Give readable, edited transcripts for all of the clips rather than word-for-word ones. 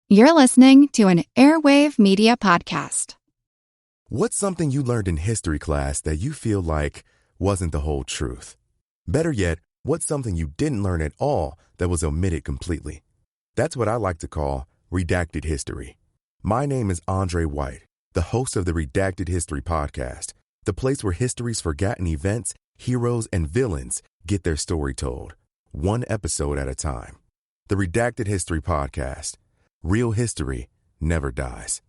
You're listening to an Airwave Media Podcast. What's something you learned in history class that you feel like wasn't the whole truth? Better yet, what's something you didn't learn at all that was omitted completely? That's what I like to call redacted history. My name is Andre White, the host of the Redacted History Podcast, the place where history's forgotten events, heroes, and villains get their story told, one episode at a time. The Redacted History Podcast. Real history never dies.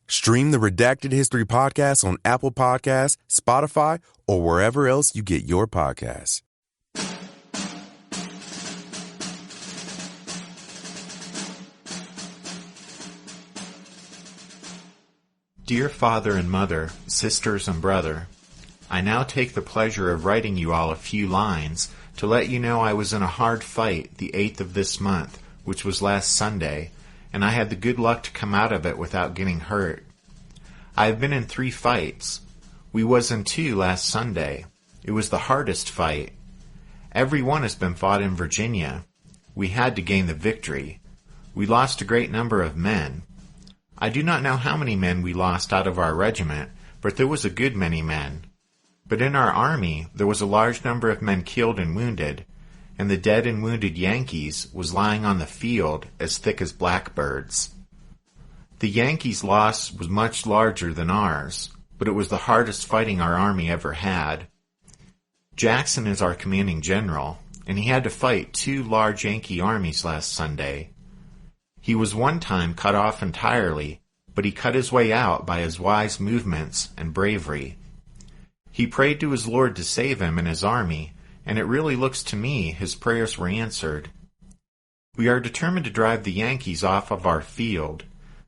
Stream the Redacted History Podcast on Apple Podcasts, Spotify, or wherever else you get your podcasts. Dear Father and Mother, Sisters and Brother, I now take the pleasure of writing you all a few lines to let you know I was in a hard fight the 8th of this month, which was last Sunday, and I had the good luck to come out of it without getting hurt. I have been in 3 fights. We was in 2 last Sunday. It was the hardest fight. Every one has been fought in Virginia. We had to gain the victory. We lost a great number of men. I do not know how many men we lost out of our regiment, but there was a good many men. But in our army there was a large number of men killed and wounded, and the dead and wounded Yankees was lying on the field as thick as blackbirds. The Yankees' loss was much larger than ours, but it was the hardest fighting our army ever had. Jackson is our commanding general, and he had to fight 2 large Yankee armies last Sunday. He was one time cut off entirely, but he cut his way out by his wise movements and bravery. He prayed to his Lord to save him and his army, and it really looks to me his prayers were answered. We are determined to drive the Yankees off of our field.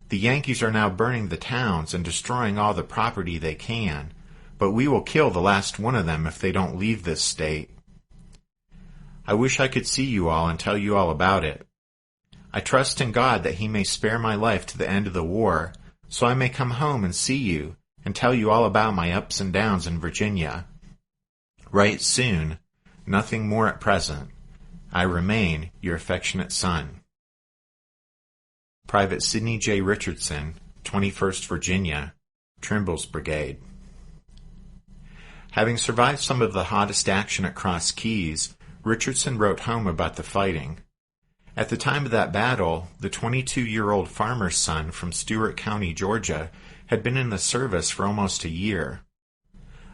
The Yankees are now burning the towns and destroying all the property they can, but we will kill the last one of them if they don't leave this state. I wish I could see you all and tell you all about it. I trust in God that He may spare my life to the end of the war, so I may come home and see you and tell you all about my ups and downs in Virginia. Write soon. Nothing more at present. I remain your affectionate son. Private Sidney J. Richardson, 21st Virginia, Trimble's Brigade. Having survived some of the hottest action at Cross Keys, Richardson wrote home about the fighting. At the time of that battle, the 22-year-old farmer's son from Stewart County, Georgia, had been in the service for almost a year.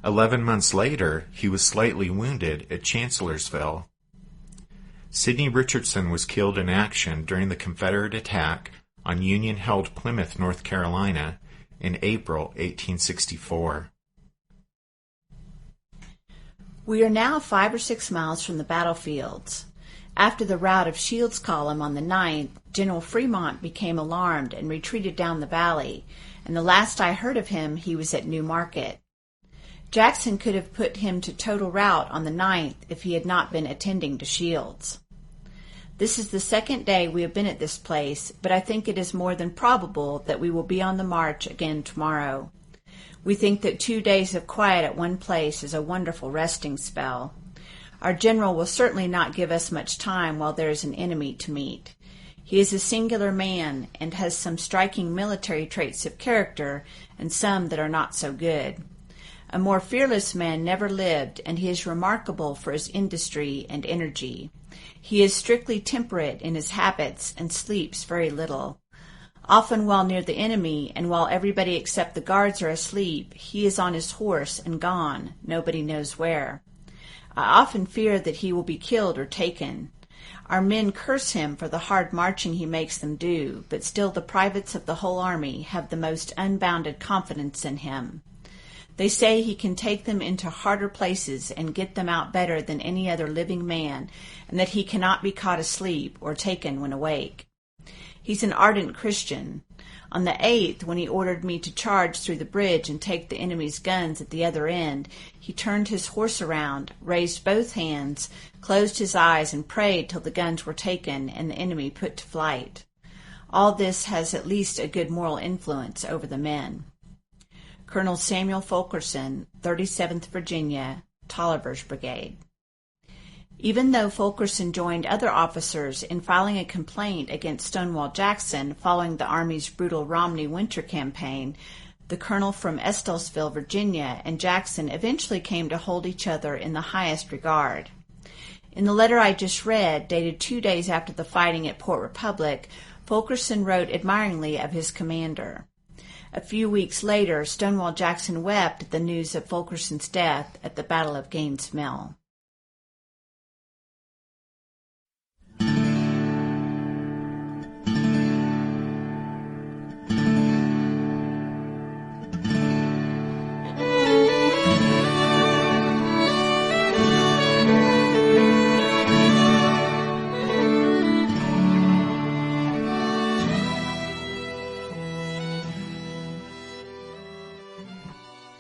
11 months later, he was slightly wounded at Chancellorsville. Sidney Richardson was killed in action during the Confederate attack on Union-held Plymouth, North Carolina, in April 1864. We are now 5 or 6 miles from the battlefields. After the rout of Shields' column on the 9th, General Fremont became alarmed and retreated down the valley, and the last I heard of him, he was at New Market. Jackson could have put him to total rout on the 9th if he had not been attending to Shields. This is the 2nd day we have been at this place, but I think it is more than probable that we will be on the march again tomorrow. We think that 2 days of quiet at one place is a wonderful resting spell. Our general will certainly not give us much time while there is an enemy to meet. He is a singular man and has some striking military traits of character and some that are not so good. A more fearless man never lived, and he is remarkable for his industry and energy. He is strictly temperate in his habits and sleeps very little. Often while near the enemy, and while everybody except the guards are asleep, he is on his horse and gone, nobody knows where. I often fear that he will be killed or taken. Our men curse him for the hard marching he makes them do, but still the privates of the whole army have the most unbounded confidence in him. They say he can take them into harder places and get them out better than any other living man, and that he cannot be caught asleep or taken when awake. He's an ardent Christian. On the 8th, when he ordered me to charge through the bridge and take the enemy's guns at the other end, he turned his horse around, raised both hands, closed his eyes, and prayed till the guns were taken and the enemy put to flight. All this has at least a good moral influence over the men. Colonel Samuel Fulkerson, 37th Virginia, Tolliver's Brigade. Even though Fulkerson joined other officers in filing a complaint against Stonewall Jackson following the Army's brutal Romney Winter campaign, the colonel from Estillsville, Virginia, and Jackson eventually came to hold each other in the highest regard. In the letter I just read, dated 2 days after the fighting at Port Republic, Fulkerson wrote admiringly of his commander. A few weeks later, Stonewall Jackson wept at the news of Fulkerson's death at the Battle of Gaines' Mill.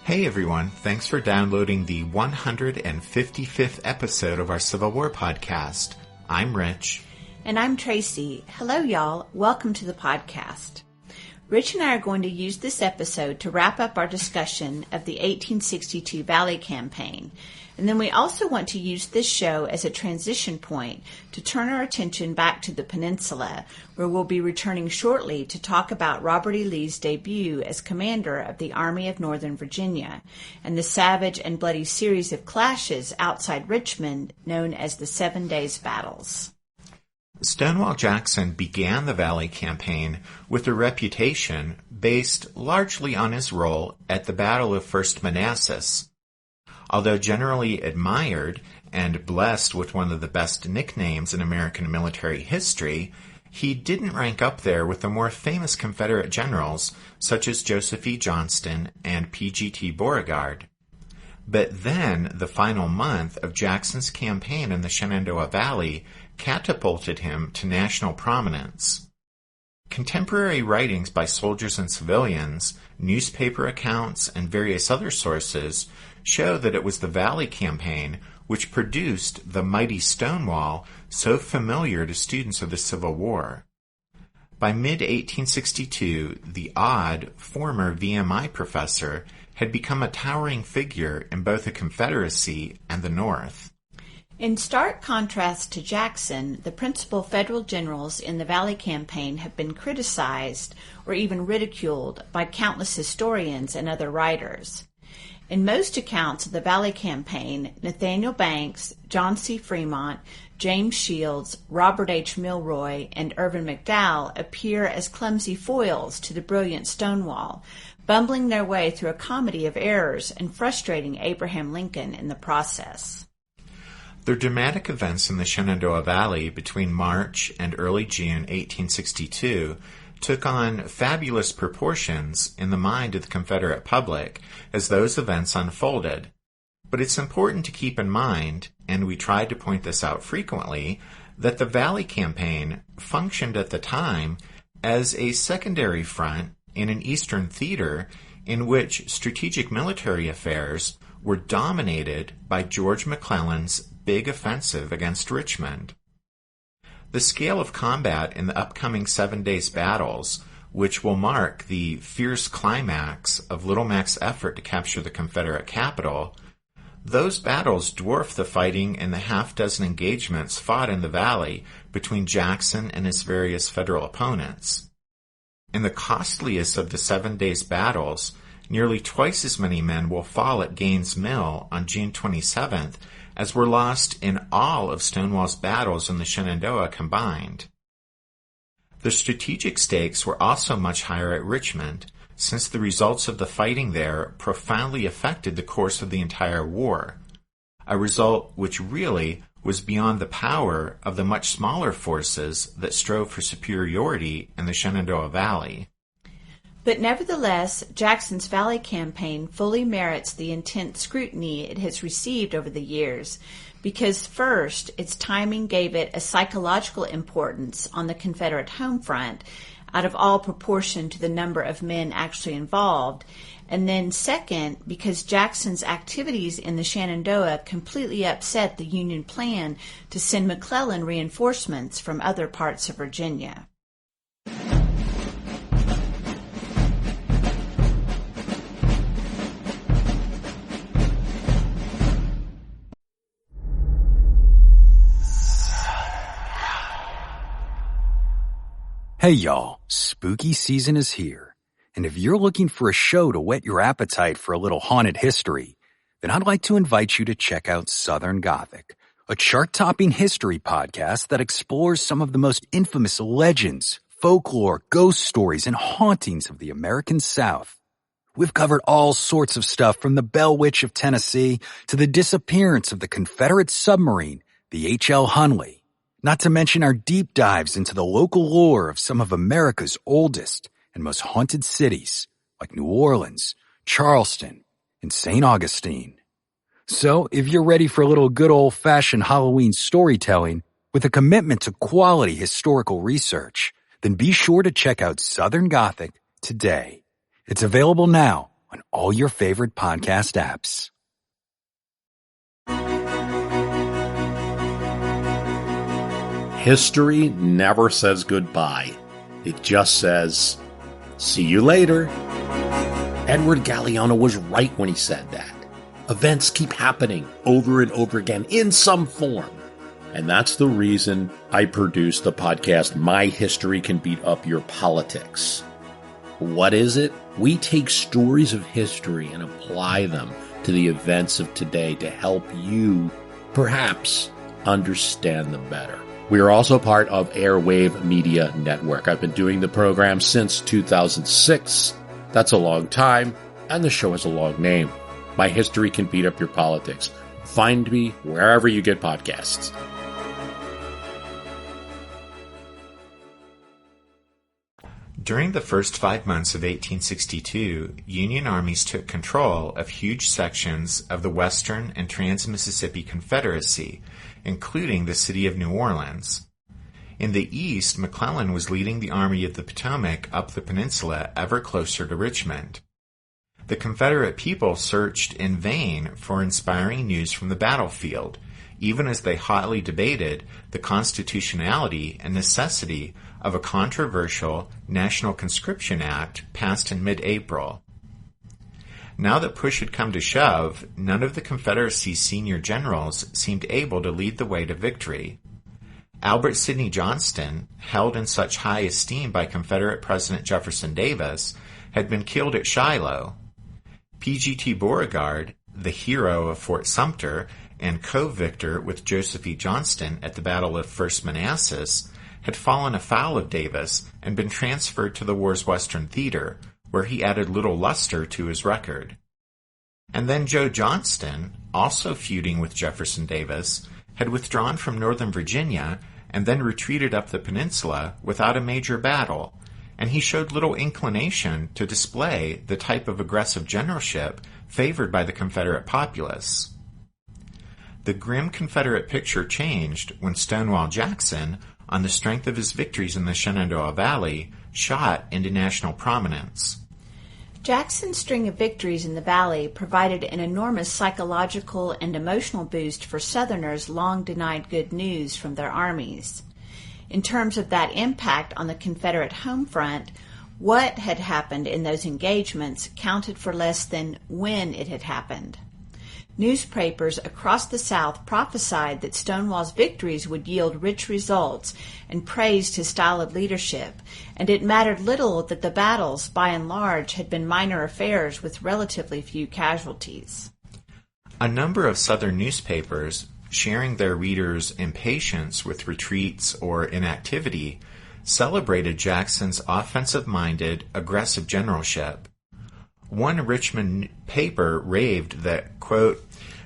Hey everyone, thanks for downloading the 155th episode of our Civil War podcast. I'm Rich. And I'm Tracy. Hello y'all, welcome to the podcast. Rich and I are going to use this episode to wrap up our discussion of the 1862 Valley Campaign. And then we also want to use this show as a transition point to turn our attention back to the peninsula, where we'll be returning shortly to talk about Robert E. Lee's debut as commander of the Army of Northern Virginia and the savage and bloody series of clashes outside Richmond known as the 7 Days Battles. Stonewall Jackson began the Valley Campaign with a reputation based largely on his role at the Battle of First Manassas. Although generally admired and blessed with one of the best nicknames in American military history, he didn't rank up there with the more famous Confederate generals such as Joseph E. Johnston and P.G.T. Beauregard. But then the final month of Jackson's campaign in the Shenandoah Valley catapulted him to national prominence. Contemporary writings by soldiers and civilians, newspaper accounts, and various other sources show that it was the Valley Campaign which produced the mighty Stonewall so familiar to students of the Civil War. By mid-1862, the odd, former VMI professor had become a towering figure in both the Confederacy and the North. In stark contrast to Jackson, the principal federal generals in the Valley Campaign have been criticized or even ridiculed by countless historians and other writers. In most accounts of the Valley Campaign, Nathaniel Banks, John C. Fremont, James Shields, Robert H. Milroy, and Irvin McDowell appear as clumsy foils to the brilliant Stonewall, bumbling their way through a comedy of errors and frustrating Abraham Lincoln in the process. The dramatic events in the Shenandoah Valley between March and early June 1862 took on fabulous proportions in the mind of the Confederate public as those events unfolded. But it's important to keep in mind, and we tried to point this out frequently, that the Valley Campaign functioned at the time as a secondary front in an Eastern theater in which strategic military affairs were dominated by George McClellan's big offensive against Richmond. The scale of combat in the upcoming 7 Days battles, which will mark the fierce climax of Little Mac's effort to capture the Confederate capital, those battles dwarf the fighting in the half-dozen engagements fought in the Valley between Jackson and his various Federal opponents. In the costliest of the 7 Days battles, nearly twice as many men will fall at Gaines' Mill on June 27th as were lost in all of Stonewall's battles in the Shenandoah combined. The strategic stakes were also much higher at Richmond, since the results of the fighting there profoundly affected the course of the entire war, a result which really was beyond the power of the much smaller forces that strove for superiority in the Shenandoah Valley. But nevertheless, Jackson's Valley Campaign fully merits the intense scrutiny it has received over the years, because first, its timing gave it a psychological importance on the Confederate home front, out of all proportion to the number of men actually involved, and then second, because Jackson's activities in the Shenandoah completely upset the Union plan to send McClellan reinforcements from other parts of Virginia. Hey y'all, spooky season is here. And if you're looking for a show to whet your appetite for a little haunted history, then I'd like to invite you to check out Southern Gothic, a chart-topping history podcast that explores some of the most infamous legends, folklore, ghost stories, and hauntings of the American South. We've covered all sorts of stuff from the Bell Witch of Tennessee to the disappearance of the Confederate submarine, the H.L. Hunley. Not to mention our deep dives into the local lore of some of America's oldest and most haunted cities, like New Orleans, Charleston, and St. Augustine. So, if you're ready for a little good old-fashioned Halloween storytelling with a commitment to quality historical research, then be sure to check out Southern Gothic today. It's available now on all your favorite podcast apps. History never says goodbye. It just says, see you later. Edward Galeano was right when he said that. Events keep happening over and over again in some form. And that's the reason I produce the podcast, My History Can Beat Up Your Politics. What is it? We take stories of history and apply them to the events of today to help you, perhaps, understand them better. We are also part of Airwave Media Network. I've been doing the program since 2006. That's a long time, and the show has a long name. My History Can Beat Up Your Politics. Find me wherever you get podcasts. During the first 5 months of 1862, Union armies took control of huge sections of the Western and Trans-Mississippi Confederacy, including the city of New Orleans. In the east, McClellan was leading the Army of the Potomac up the peninsula ever closer to Richmond. The Confederate people searched in vain for inspiring news from the battlefield, even as they hotly debated the constitutionality and necessity of a controversial National Conscription Act passed in mid-April. Now that push had come to shove, none of the Confederacy's senior generals seemed able to lead the way to victory. Albert Sidney Johnston, held in such high esteem by Confederate President Jefferson Davis, had been killed at Shiloh. P.G.T. Beauregard, the hero of Fort Sumter and co-victor with Joseph E. Johnston at the Battle of First Manassas, had fallen afoul of Davis and been transferred to the war's Western Theater, where he added little luster to his record. And then Joe Johnston, also feuding with Jefferson Davis, had withdrawn from Northern Virginia and then retreated up the peninsula without a major battle, and he showed little inclination to display the type of aggressive generalship favored by the Confederate populace. The grim Confederate picture changed when Stonewall Jackson, on the strength of his victories in the Shenandoah Valley, shot into national prominence. Jackson's string of victories in the Valley provided an enormous psychological and emotional boost for Southerners long denied good news from their armies. In terms of that impact on the Confederate home front, what had happened in those engagements counted for less than when it had happened. Newspapers across the South prophesied that Stonewall's victories would yield rich results and praised his style of leadership, and it mattered little that the battles, by and large, had been minor affairs with relatively few casualties. A number of Southern newspapers, sharing their readers' impatience with retreats or inactivity, celebrated Jackson's offensive-minded, aggressive generalship. One Richmond paper raved that, quote,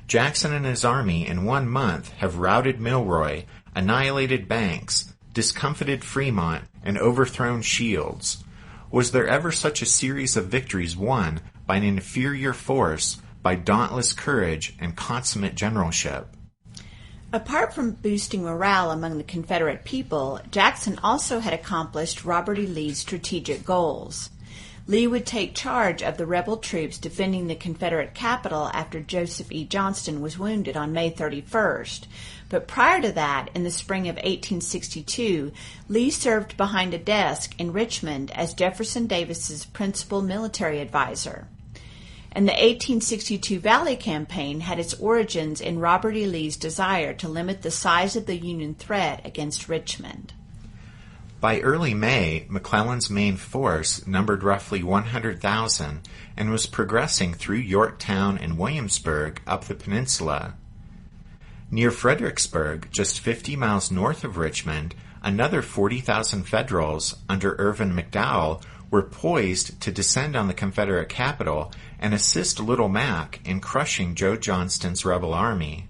Jackson and his army in 1 month have routed Milroy, annihilated Banks, discomfited Fremont, and overthrown Shields. Was there ever such a series of victories won by an inferior force, by dauntless courage and consummate generalship? Apart from boosting morale among the Confederate people, Jackson also had accomplished Robert E. Lee's strategic goals. Lee would take charge of the rebel troops defending the Confederate capital after Joseph E. Johnston was wounded on May 31st. But prior to that, in the spring of 1862, Lee served behind a desk in Richmond as Jefferson Davis's principal military advisor. And the 1862 Valley Campaign had its origins in Robert E. Lee's desire to limit the size of the Union threat against Richmond. By early May, McClellan's main force numbered roughly 100,000 and was progressing through Yorktown and Williamsburg up the peninsula. Near Fredericksburg, just 50 miles north of Richmond, another 40,000 Federals under Irvin McDowell were poised to descend on the Confederate capital and assist Little Mac in crushing Joe Johnston's rebel army.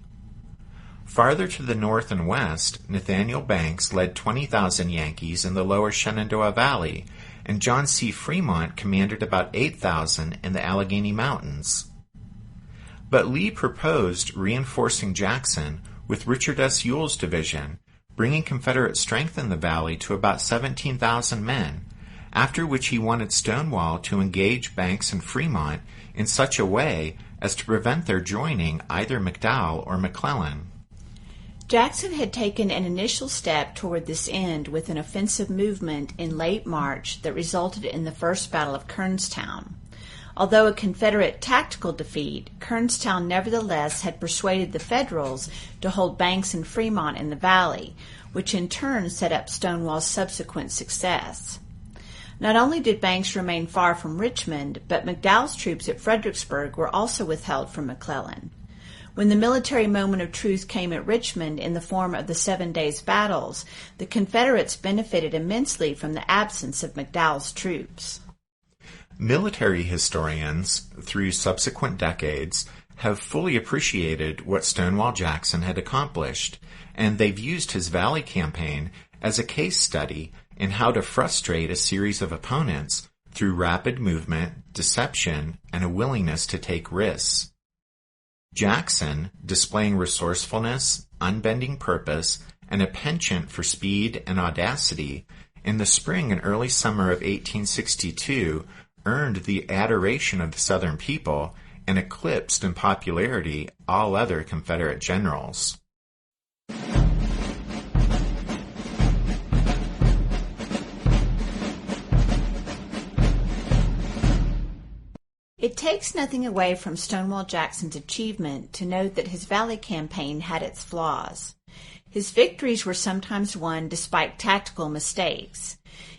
Farther to the north and west, Nathaniel Banks led 20,000 Yankees in the lower Shenandoah Valley, and John C. Fremont commanded about 8,000 in the Allegheny Mountains. But Lee proposed reinforcing Jackson with Richard S. Ewell's division, bringing Confederate strength in the valley to about 17,000 men, after which he wanted Stonewall to engage Banks and Fremont in such a way as to prevent their joining either McDowell or McClellan. Jackson had taken an initial step toward this end with an offensive movement in late March that resulted in the First Battle of Kernstown. Although a Confederate tactical defeat, Kernstown nevertheless had persuaded the Federals to hold Banks and Fremont in the valley, which in turn set up Stonewall's subsequent success. Not only did Banks remain far from Richmond, but McDowell's troops at Fredericksburg were also withheld from McClellan. When the military moment of truth came at Richmond in the form of the 7 days' battles, the Confederates benefited immensely from the absence of McDowell's troops. Military historians, through subsequent decades, have fully appreciated what Stonewall Jackson had accomplished, and they've used his Valley Campaign as a case study in how to frustrate a series of opponents through rapid movement, deception, and a willingness to take risks. Jackson, displaying resourcefulness, unbending purpose, and a penchant for speed and audacity, in the spring and early summer of 1862 earned the adoration of the Southern people and eclipsed in popularity all other Confederate generals. It takes nothing away from Stonewall Jackson's achievement to note that his Valley Campaign had its flaws. His victories were sometimes won despite tactical mistakes.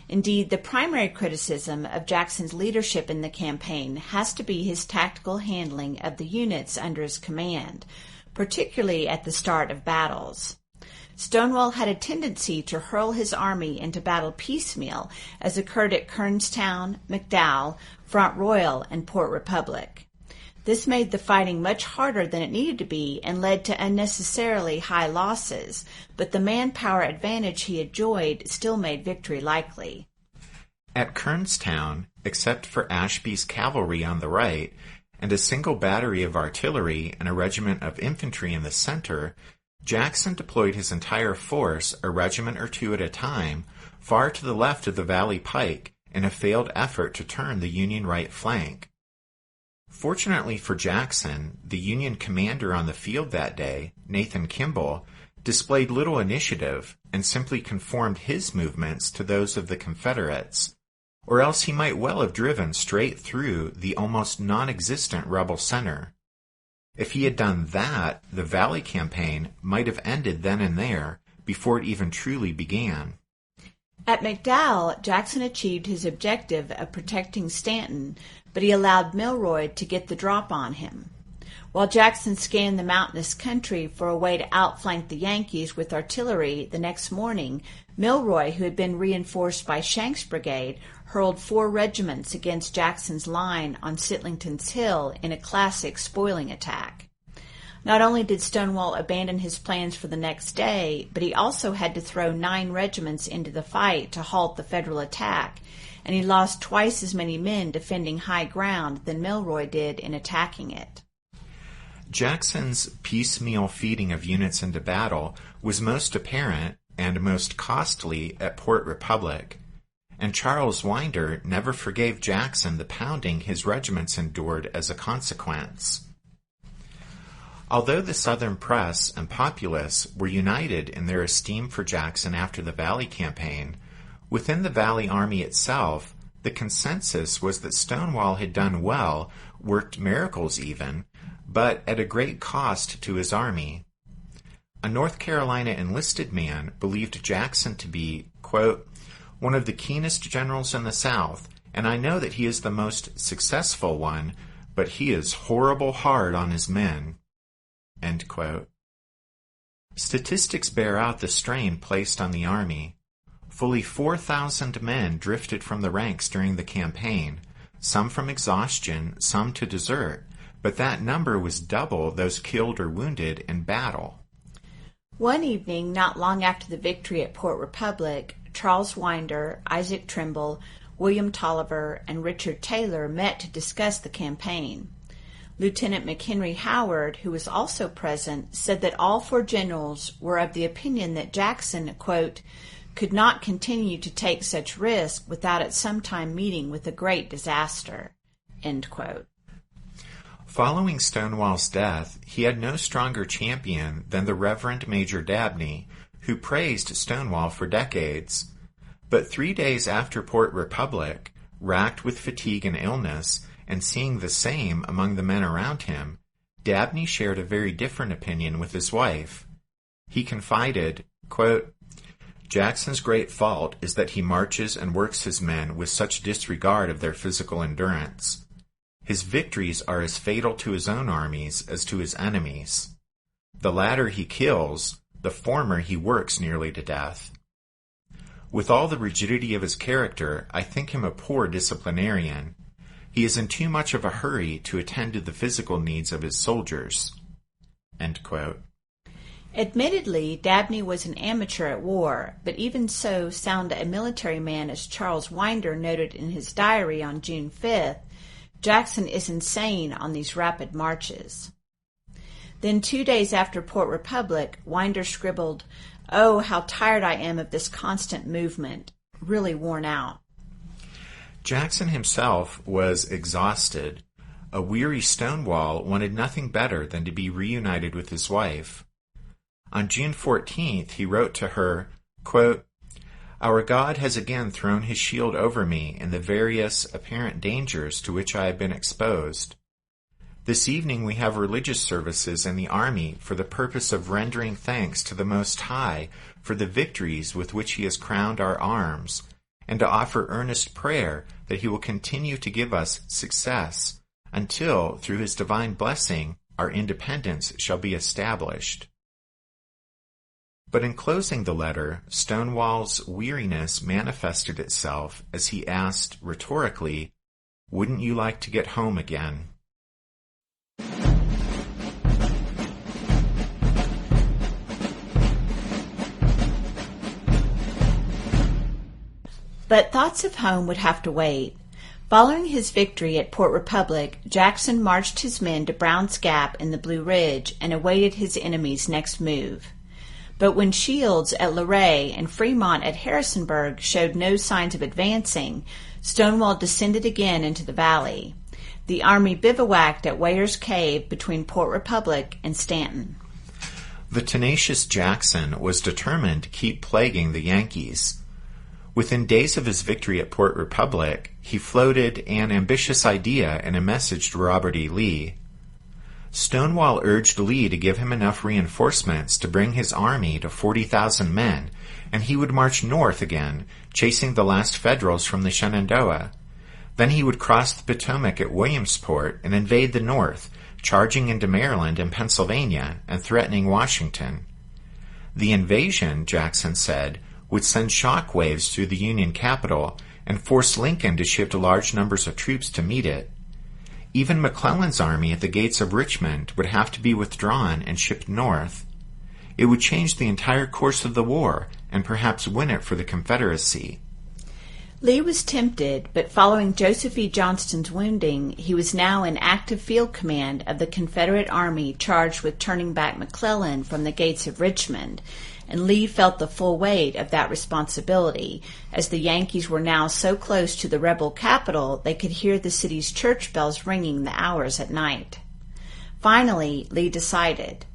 Indeed, the primary criticism of Jackson's leadership in the campaign has to be his tactical handling of the units under his command, particularly at the start of battles. Stonewall had a tendency to hurl his army into battle piecemeal, as occurred at Kernstown, McDowell, Front Royal, and Port Republic. This made the fighting much harder than it needed to be and led to unnecessarily high losses, but the manpower advantage he enjoyed still made victory likely. At Kernstown, except for Ashby's cavalry on the right and a single battery of artillery and a regiment of infantry in the center, Jackson deployed his entire force, a regiment or two at a time, far to the left of the Valley Pike in a failed effort to turn the Union right flank. Fortunately for Jackson, the Union commander on the field that day, Nathan Kimball, displayed little initiative and simply conformed his movements to those of the Confederates, or else he might well have driven straight through the almost non-existent rebel center. If he had done that, the Valley Campaign might have ended then and there, before it even truly began. At McDowell, Jackson achieved his objective of protecting Stanton, but he allowed Milroy to get the drop on him. While Jackson scanned the mountainous country for a way to outflank the Yankees with artillery the next morning, Milroy, who had been reinforced by Shanks' brigade, hurled 4 regiments against Jackson's line on Sitlington's Hill in a classic spoiling attack. Not only did Stonewall abandon his plans for the next day, but he also had to throw 9 regiments into the fight to halt the Federal attack, and he lost twice as many men defending high ground than Milroy did in attacking it. Jackson's piecemeal feeding of units into battle was most apparent and most costly at Port Republic, and Charles Winder never forgave Jackson the pounding his regiments endured as a consequence. Although the Southern press and populace were united in their esteem for Jackson after the Valley Campaign, within the Valley Army itself, the consensus was that Stonewall had done well, worked miracles even, but at a great cost to his army. A North Carolina enlisted man believed Jackson to be, quote, one of the keenest generals in the South, and I know that he is the most successful one, but he is horrible hard on his men." End quote. Statistics bear out the strain placed on the army. Fully 4,000 men drifted from the ranks during the campaign, some from exhaustion, some to desert, but that number was double those killed or wounded in battle. One evening, not long after the victory at Port Republic, Charles Winder, Isaac Trimble, William Tolliver, and Richard Taylor met to discuss the campaign. Lieutenant McHenry Howard, who was also present, said that all four generals were of the opinion that Jackson, quote, "could not continue to take such risk without at some time meeting with a great disaster." End quote. Following Stonewall's death, he had no stronger champion than the Reverend Major Dabney, who praised Stonewall for decades. But 3 days after Port Republic, racked with fatigue and illness, and seeing the same among the men around him, Dabney shared a very different opinion with his wife. He confided, quote, "Jackson's great fault is that he marches and works his men with such disregard of their physical endurance. His victories are as fatal to his own armies as to his enemies. The latter he kills, the former he works nearly to death. With all the rigidity of his character, I think him a poor disciplinarian. He is in too much of a hurry to attend to the physical needs of his soldiers." End quote. Admittedly, Dabney was an amateur at war, but even so sound a military man as Charles Winder noted in his diary on June 5th, Jackson is insane on these rapid marches. Then 2 days after Port Republic, Winder scribbled, "Oh, how tired I am of this constant movement, really worn out." Jackson himself was exhausted. A weary Stonewall wanted nothing better than to be reunited with his wife. On June 14th, he wrote to her, quote, "Our God has again thrown his shield over me in the various apparent dangers to which I have been exposed. This evening we have religious services in the army for the purpose of rendering thanks to the Most High for the victories with which he has crowned our arms, and to offer earnest prayer that he will continue to give us success until, through his divine blessing, our independence shall be established." But in closing the letter, Stonewall's weariness manifested itself as he asked rhetorically, "Wouldn't you like to get home again?" But thoughts of home would have to wait. Following his victory at Port Republic, Jackson marched his men to Brown's Gap in the Blue Ridge and awaited his enemy's next move. But when Shields at Luray and Fremont at Harrisonburg showed no signs of advancing, Stonewall descended again into the valley. The army bivouacked at Waiter's Cave between Port Republic and Stanton. The tenacious Jackson was determined to keep plaguing the Yankees. Within days of his victory at Port Republic, he floated an ambitious idea in a message to Robert E. Lee. Stonewall urged Lee to give him enough reinforcements to bring his army to 40,000 men, and he would march north again, chasing the last Federals from the Shenandoah. Then he would cross the Potomac at Williamsport and invade the North, charging into Maryland and Pennsylvania and threatening Washington. The invasion, Jackson said, would send shock waves through the Union capital and force Lincoln to shift large numbers of troops to meet it. Even McClellan's army at the gates of Richmond would have to be withdrawn and shipped north. It would change the entire course of the war and perhaps win it for the Confederacy. Lee was tempted, but following Joseph E. Johnston's wounding, he was now in active field command of the Confederate Army charged with turning back McClellan from the gates of Richmond, and Lee felt the full weight of that responsibility, as the Yankees were now so close to the rebel capital they could hear the city's church bells ringing the hours at night. Finally, Lee decided.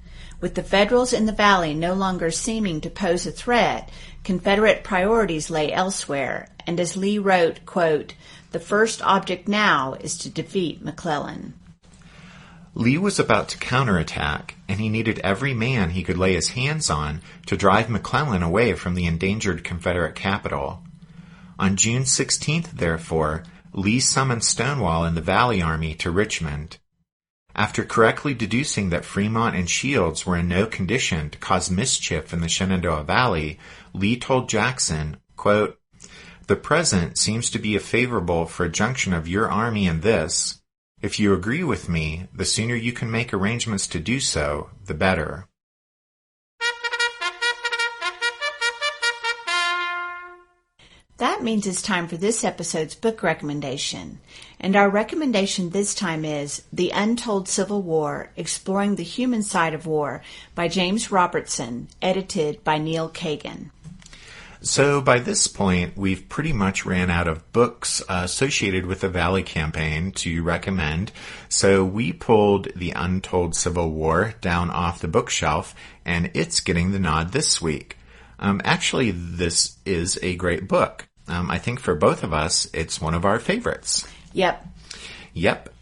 With the Federals in the valley no longer seeming to pose a threat, Confederate priorities lay elsewhere, and as Lee wrote, quote, "The first object now is to defeat McClellan." Lee was about to counterattack, and he needed every man he could lay his hands on to drive McClellan away from the endangered Confederate capital. On June 16th, therefore, Lee summoned Stonewall and the Valley Army to Richmond. After correctly deducing that Fremont and Shields were in no condition to cause mischief in the Shenandoah Valley, Lee told Jackson, quote, "The present seems to be favorable for a junction of your army and this. If you agree with me, the sooner you can make arrangements to do so, the better." That means it's time for this episode's book recommendation. And our recommendation this time is The Untold Civil War, Exploring the Human Side of War by James Robertson, edited by Neil Kagan. So by this point, we've pretty much ran out of books associated with the Valley Campaign to recommend. So we pulled The Untold Civil War down off the bookshelf, and it's getting the nod this week. Actually, this is a great book. I think for both of us, it's one of our favorites. Yep.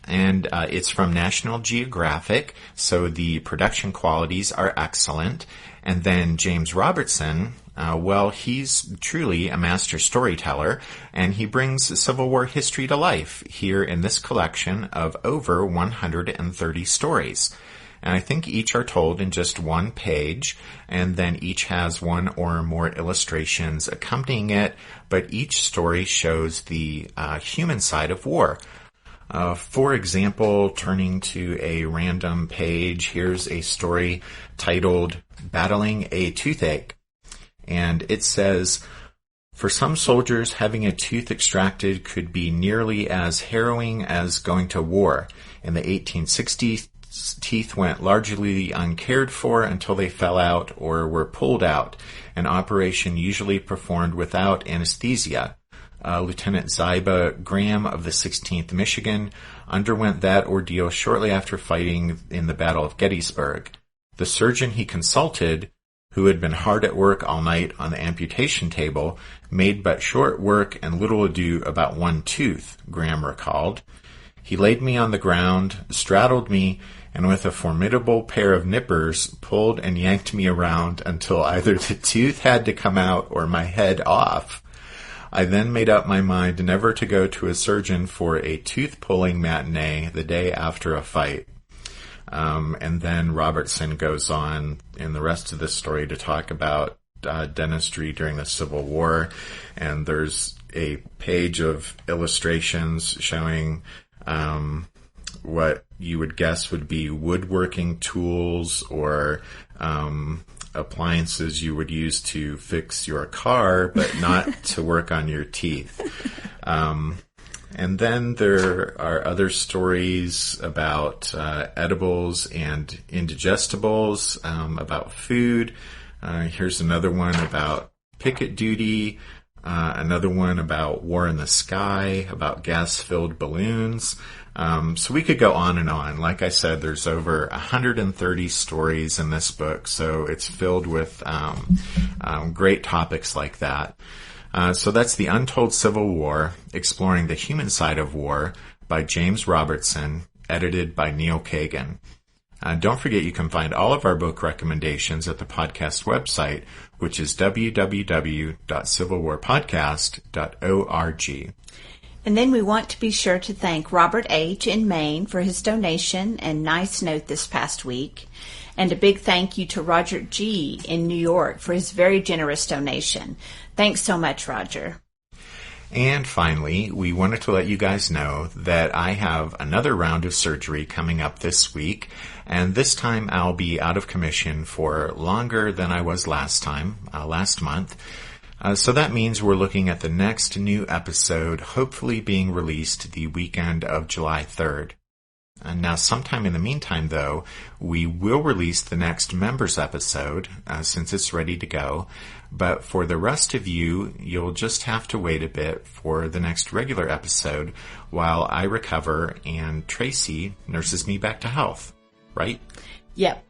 And it's from National Geographic, so the production qualities are excellent. And then James Robertson, well, he's truly a master storyteller, and he brings Civil War history to life here in this collection of over 130 stories. And I think each are told in just one page, and then each has one or more illustrations accompanying it, but each story shows the human side of war. For example, turning to a random page, here's a story titled Battling a Toothache. And it says, "For some soldiers, having a tooth extracted could be nearly as harrowing as going to war. In the 1860s, teeth went largely uncared for until they fell out or were pulled out, an operation usually performed without anesthesia. Lieutenant Ziba Graham of the 16th Michigan underwent that ordeal shortly after fighting in the Battle of Gettysburg. The surgeon he consulted, who had been hard at work all night on the amputation table, made but short work and little ado about one tooth," Graham recalled. "He laid me on the ground, straddled me, and with a formidable pair of nippers pulled and yanked me around until either the tooth had to come out or my head off. I then made up my mind never to go to a surgeon for a tooth-pulling matinee the day after a fight." And then Robertson goes on in the rest of the story to talk about dentistry during the Civil War, and there's a page of illustrations showing what you would guess would be woodworking tools or appliances you would use to fix your car, but not to work on your teeth. And then there are other stories about edibles and indigestibles, about food. Here's another one about picket duty, another one about war in the sky, about gas-filled balloons. So we could go on and on. Like I said, there's over 130 stories in this book, so it's filled with great topics like that. So that's The Untold Civil War, Exploring the Human Side of War by James Robertson, edited by Neil Kagan. Don't forget you can find all of our book recommendations at the podcast website, which is www.civilwarpodcast.org. And then we want to be sure to thank Robert H. in Maine for his donation and nice note this past week. And a big thank you to Roger G. in New York for his very generous donation. Thanks so much, Roger. And finally, we wanted to let you guys know that I have another round of surgery coming up this week, and this time I'll be out of commission for longer than I was last month. So that means we're looking at the next new episode, hopefully being released the weekend of July 3rd. And now sometime in the meantime, though, we will release the next members episode, since it's ready to go. But for the rest of you, you'll just have to wait a bit for the next regular episode while I recover and Tracy nurses me back to health. Right? Yep.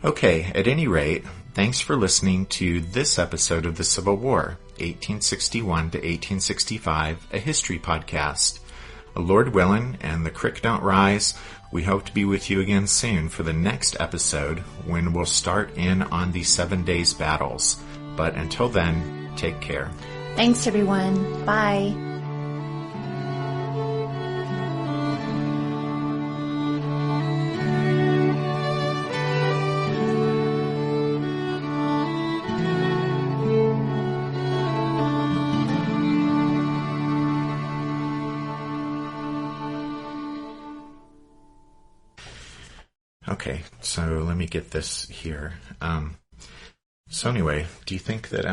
Okay, at any rate, thanks for listening to this episode of the Civil War, 1861 to 1865, a history podcast. Lord willing, and the crick don't rise, we hope to be with you again soon for the next episode when we'll start in on the 7 days battles. But until then, take care. Thanks, everyone. Bye. Okay, so let me get this here. So anyway, do you think that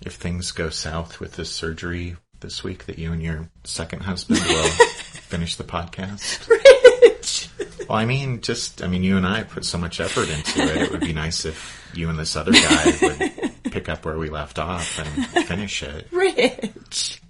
if things go south with this surgery this week, that you and your second husband will finish the podcast? Rich! Well, I mean, you and I put so much effort into it. It would be nice if you and this other guy would pick up where we left off and finish it. Rich!